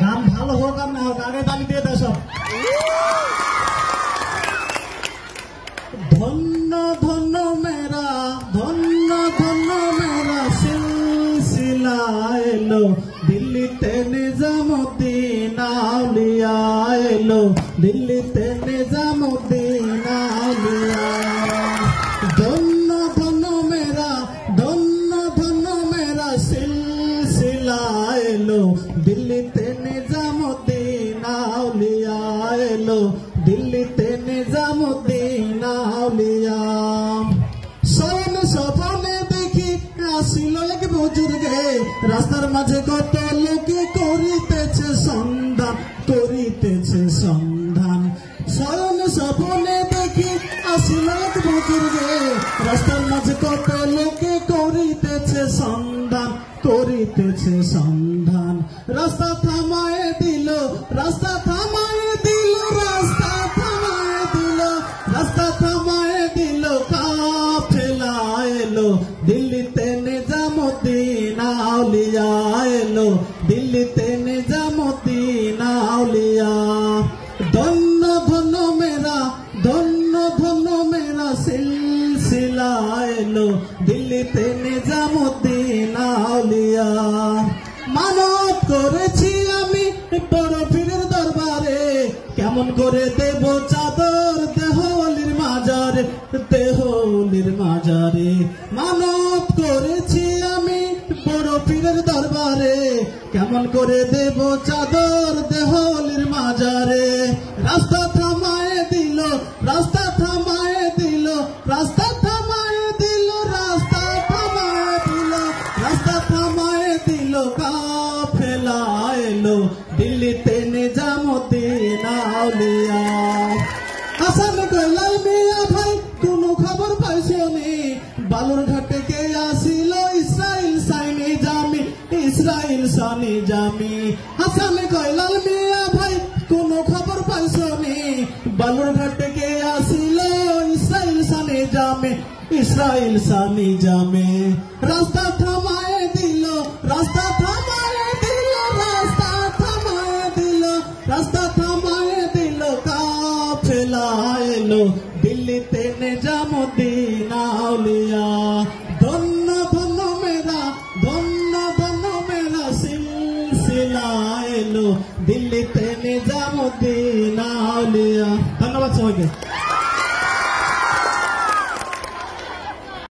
গান ভালো হোক আর না হোক আগে তালি দিয়ে দাও সব। ধন্য ধন্য মেরা, ধন্য ধন্য মেরা সিলসিলা এলো, দিল্লিতে নিজামুদ্দিন আউলিয়া এলো, দিল্লিতে নিজামুদ্দিন আউলিয়া। ধন্য ধন্য মেরা, ধন্য ধন্য মেরা সিলসিলা এলো, দিল্লিতে নিজামুদ্দিন আউলিয়া এলো, দিল্লিতে নিজামুদ্দিন আউলিয়া। স্বপ্নে স্বপ্নে দেখি আসিল এক বুজুর্গে, রাস্তার মাঝে কত লোকে করিতেছে সন্ধান, করিতেছে সন্ধান। স্বপ্নে স্বপ্নে দেখি আসিল এক বুজুর্গে, রাস্তার মাঝে কত লোকে করিতেছে সন্ধান, করিতেছে সন্ধান। রাস্তা থামায়ে দিল, রাস্তা থামায়ে দিল, রাস্তা থামায়ে দিল, রাস্তা থামায়ে দিল, কাফেলা এলো, দিল্লিতে নিজামুদ্দিন আউলিয়া এলো, দিল্লিতে নিজামুদ্দিন আউলিয়া। ধন্য ধন্য মেরা, ধন্য ধন্য মেরা সিলসিলা এলো, দিল্লিতে নিজামুদ্দিন আউলিয়া। মানত করেছি আমি বড় পীরের দরবারে, কেমন করে দেব চাদর দেহলির মাজারে, দেহলির মাজারে। মানত করেছি আমি বড় পীরের দরবারে, কেমন করে দেব চাদর দেহলির মাজারে। রাস্তা থামায়ে দিল, রাস্তা থামায়ে দিল, রাস্তা থামায়ে দিল, রাস্তা থামায়ে দিল, রাস্তা থামায়ে দিল, কাফেলা এলো, দিল্লিতে নিজামুদ্দিন আউলিয়া। হাসান কইলাল মিয়া ভাই কোন খবর পাইছো নি, বালুরঘাটে কে আসিল ইসরাইল সাইনি জামি, ইসরাইল সানি জামি। হাসান কইলাল মিয়া ভাই কোন খবর পাইছো নি, বালুরঘাটে কে আসিল ইসরাইল সানি জামি, ইসরাইল সানি জামে। রাস্তা থামায়ে দিল, রাস্তা থামায়ে দিল, রাস্তা থামায়ে দিল, রাস্তা থামায়ে দিল, কাফেলা এলো, দিল্লিতে নিজামুদ্দিন আউলিয়া। ধন্য ধন্য মেরা, ধন্য ধন্য মেরা সিলসিলা এলো, দিল্লিতে নিজামুদ্দিন আউলিয়া। ধন্যবাদ সবাইকে।